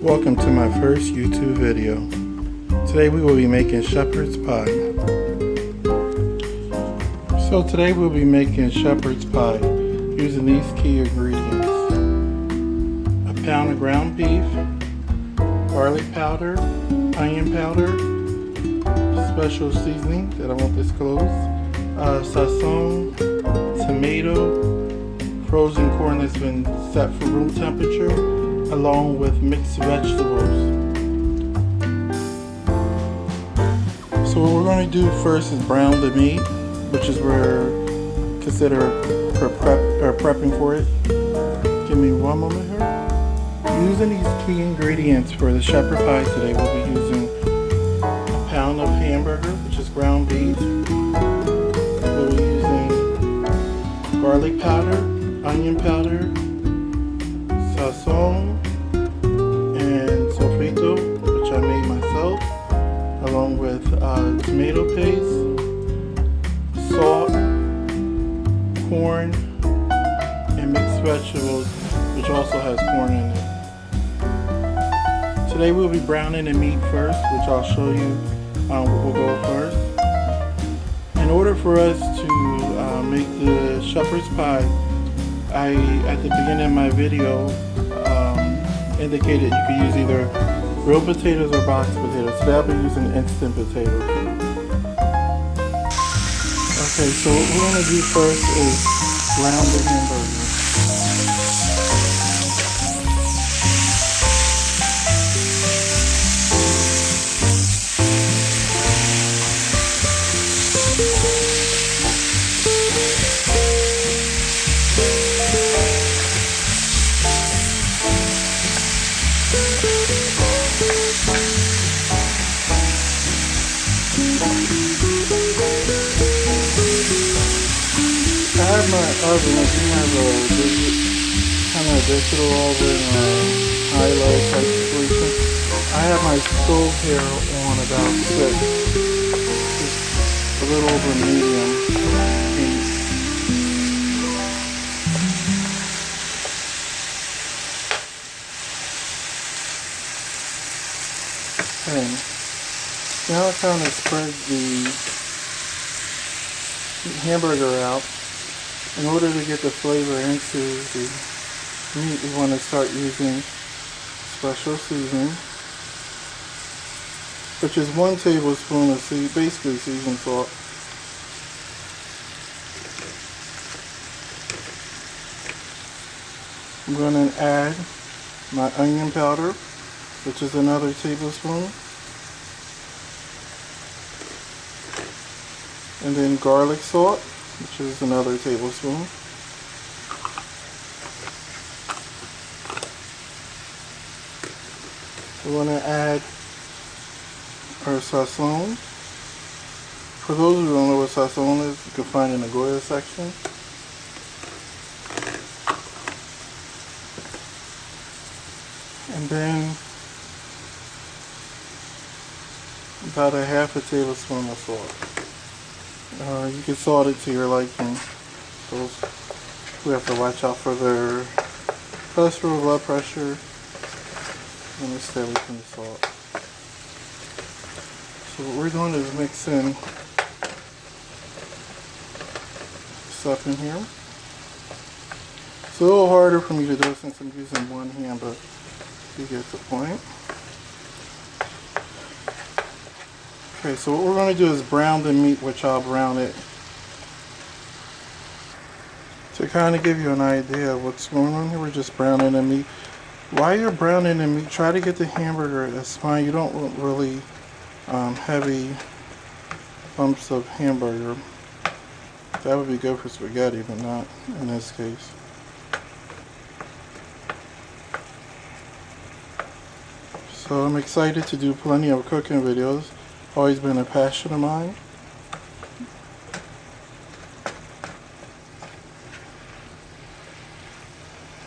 Welcome to my first YouTube video. Today we will be making shepherd's pie. So today we'll be making shepherd's pie using these key ingredients. A pound of ground beef, garlic powder, onion powder, special seasoning that I won't disclose, SAZON, tomato, frozen corn that's been set for room temperature, along with mixed vegetables. So what we're going to do first is brown the meat, which is we're consider prepping for it. Give me one moment here. Using these key ingredients for the shepherd pie today, we'll be using a pound of hamburger, which is ground beef. We'll be using garlic powder, onion powder, SAZON, and sofrito, which I made myself, along with tomato paste, salt, corn, and mixed vegetables, which also has corn in it. Today we'll be browning the meat first, which I'll show you what will go first. In order for us to make the shepherd's pie, at the beginning of my video, indicated you could use either real potatoes or box potatoes. Today I'll be using instant potatoes. Okay, so what we're going to do first is brown the hamburger. I have my oven, if you have a kind of digital oven, high-low type situation. I have my stove here on about 6, just a little over medium heat. Okay, now I kind of spread the hamburger out. In order to get the flavor into the meat, we want to start using special seasoning, which is 1 tablespoon of basically seasoned salt. I'm going to add my onion powder, which is another tablespoon, and then garlic salt, which is another tablespoon. We're going to add our SAZON. For those who don't know what SAZON is, you can find it in the Goya section. And then about a half a tablespoon of salt. You can salt it to your liking. Those who have to watch out for their cholesterol, blood pressure, and they stay away from the salt. So what we're doing is mix in stuff in here. It's a little harder for me to do since I'm using one hand, but you get the point. Okay, so what we're going to do is brown the meat, which I'll brown it. To kind of give you an idea of what's going on here, we're just browning the meat. While you're browning the meat, try to get the hamburger that's fine. You don't want really heavy lumps of hamburger. That would be good for spaghetti, but not in this case. So I'm excited to do plenty of cooking videos. Always been a passion of mine.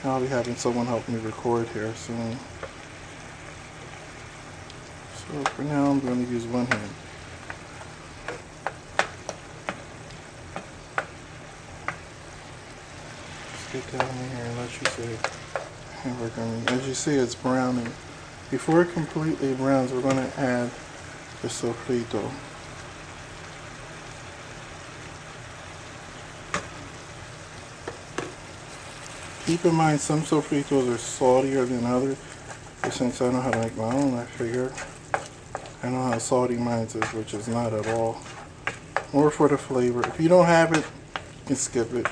I'll be having someone help me record here soon. So for now, I'm going to use one hand. Just get down in here and let you see. And we're going to, as you see, it's browning. Before it completely browns, we're going to add the sofrito. Keep in mind, some sofritos are saltier than others. But since I know how to make my own, I figure I know how salty mine is, which is not at all. More for the flavor. If you don't have it, you can skip it.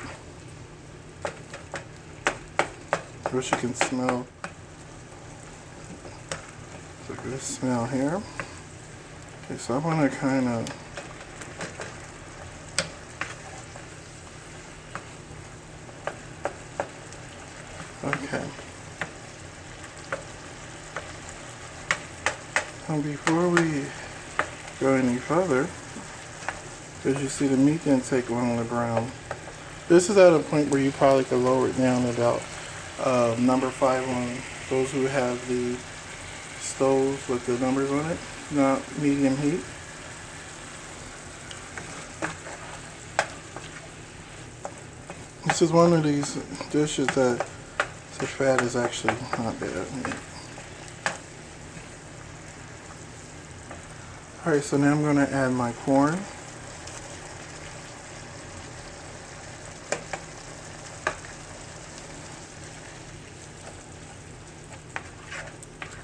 Which you can smell. It's a good smell here. Okay, so I want to kind of okay. And before we go any further, as you see, the meat didn't take long to brown. This is at a point where you probably could lower it down to about number 5 on those who have the stoves with the numbers on it, not medium heat. This is one of these dishes that the fat is actually not bad. Alright, so now I'm going to add my corn.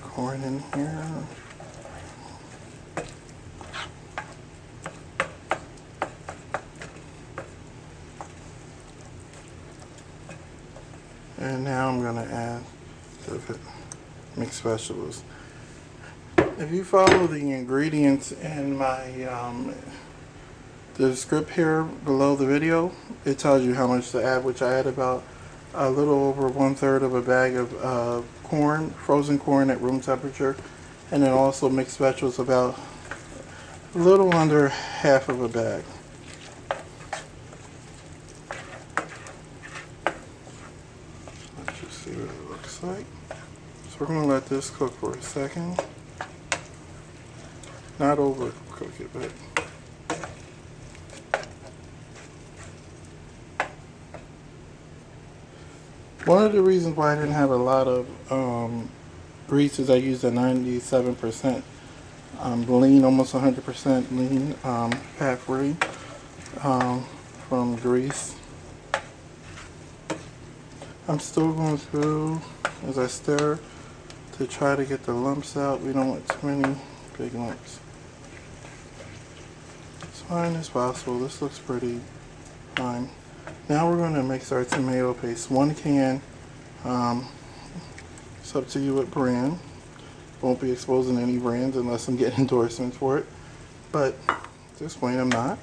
Corn in here. And now I'm going to add the mixed vegetables. If you follow the ingredients in my the script here below the video, it tells you how much to add, which I add about a little over 1/3 of a bag of corn, frozen corn at room temperature, and then also mixed vegetables, about a little under half of a bag. Let's just see what it looks like. So we're going to let this cook for a second. Not overcook it, but one of the reasons why I didn't have a lot of grease is I used a 97% lean, almost 100% lean, fat-free from Greece. I'm still going through as I stir to try to get the lumps out. We don't want too many big lumps. As fine as possible. This looks pretty fine. Now we're going to mix our tomato paste. 1 can. It's up to you what brand. Won't be exposing any brands unless I'm getting endorsements for it. But at this point I'm not.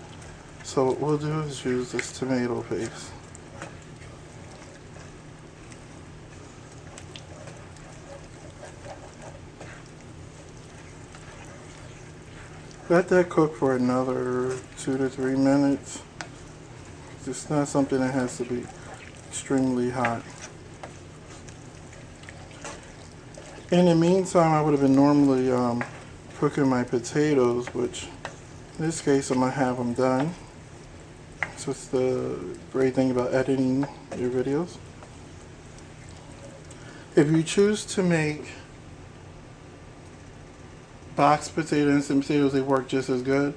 So what we'll do is use this tomato paste. Let that cook for another 2 to 3 minutes. It's not something that has to be extremely hot. In the meantime, I would have been normally cooking my potatoes, which in this case I'm going to have them done. So it's the great thing about editing your videos. If you choose to make boxed potatoes and instant potatoes, they work just as good,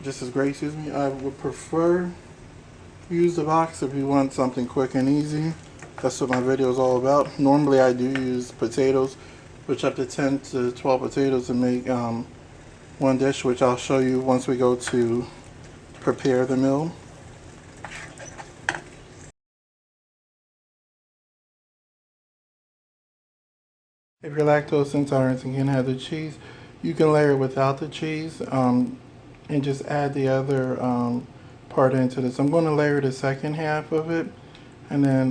just as great, excuse me. I would prefer use the box if you want something quick and easy. That's what my video is all about. Normally I do use potatoes, which up to 10 to 12 potatoes to make one dish, which I'll show you once we go to prepare the meal. If you're lactose intolerant and can't have the cheese, you can layer it without the cheese and just add the other part into this. I'm going to layer the second half of it, and then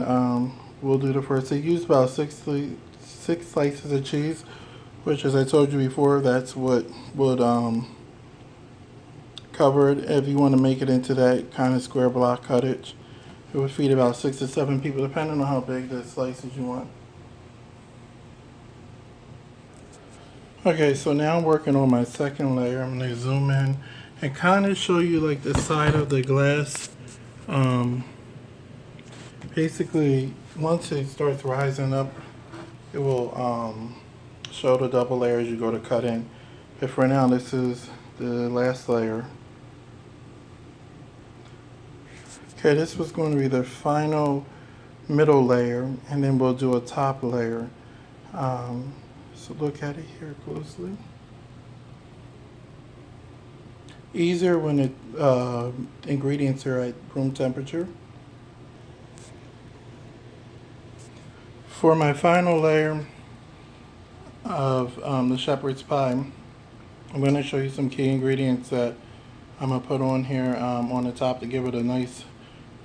we'll do the first. I used about six slices of cheese, which, as I told you before, that's what would cover it if you want to make it into that kind of square block cuttage. It would feed about 6 to 7 people, depending on how big the slices you want. Okay, so now I'm working on my second layer. I'm gonna zoom in and kind of show you like the side of the glass. Basically, once it starts rising up, it will show the double layer as you go to cut in. But for now, this is the last layer. Okay, this was going to be the final middle layer, and then we'll do a top layer. So look at it here closely. Easier when the ingredients are at room temperature. For my final layer of the shepherd's pie, I'm going to show you some key ingredients that I'm going to put on here on the top to give it a nice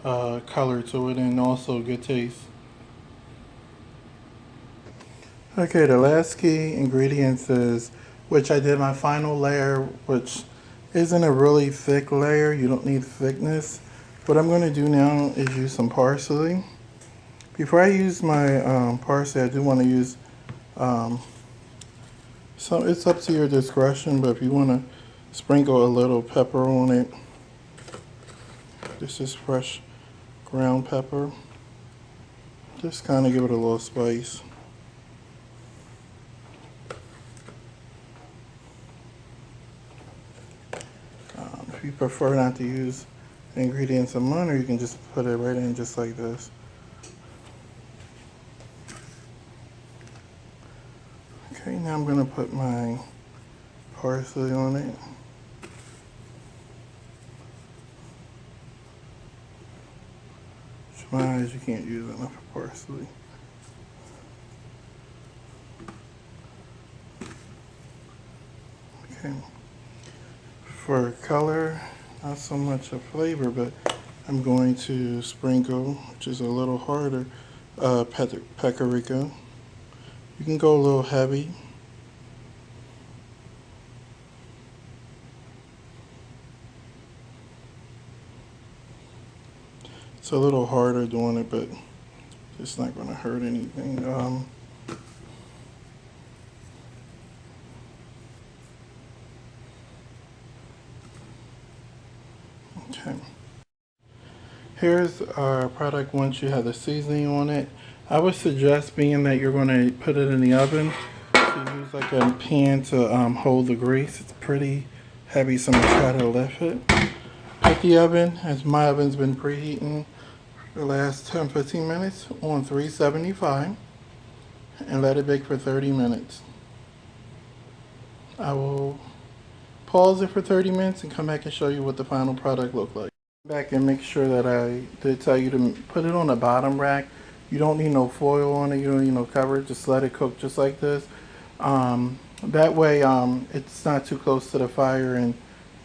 color to it and also good taste. Okay, the last key ingredients is, which I did my final layer, which isn't a really thick layer. You don't need thickness. What I'm going to do now is use some parsley. Before I use my parsley, I do want to use so it's up to your discretion, but if you want to sprinkle a little pepper on it, this is fresh ground pepper. Just kind of give it a little spice. If you prefer not to use ingredients of mine, or you can just put it right in just like this. Okay, now I'm going to put my parsley on it. My eyes, you can't use enough parsley. Okay. For color, not so much a flavor, but I'm going to sprinkle, which is a little harder, paprika. You can go a little heavy. It's a little harder doing it, but it's not going to hurt anything. Okay. Here's our product once you have the seasoning on it. I would suggest, being that you're going to put it in the oven, to use like a pan to hold the grease. It's pretty heavy, so I'm going to try to lift it. Put the oven, as my oven's been preheating the last 10-15 minutes, on 375, and let it bake for 30 minutes. I will pause it for 30 minutes and come back and show you what the final product looked like. Back and make sure that I did tell you to put it on the bottom rack. You don't need no foil on it, you don't need no cover, just let it cook just like this. That way it's not too close to the fire and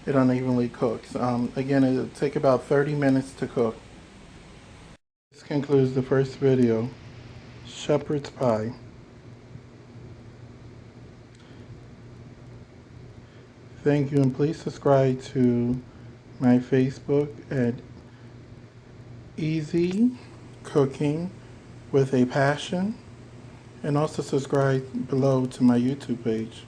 it unevenly cooks. Again, it'll take about 30 minutes to cook. This concludes the first video, shepherd's pie. Thank you, and please subscribe to my Facebook at Easy Cooking with a Passion, and also subscribe below to my YouTube page.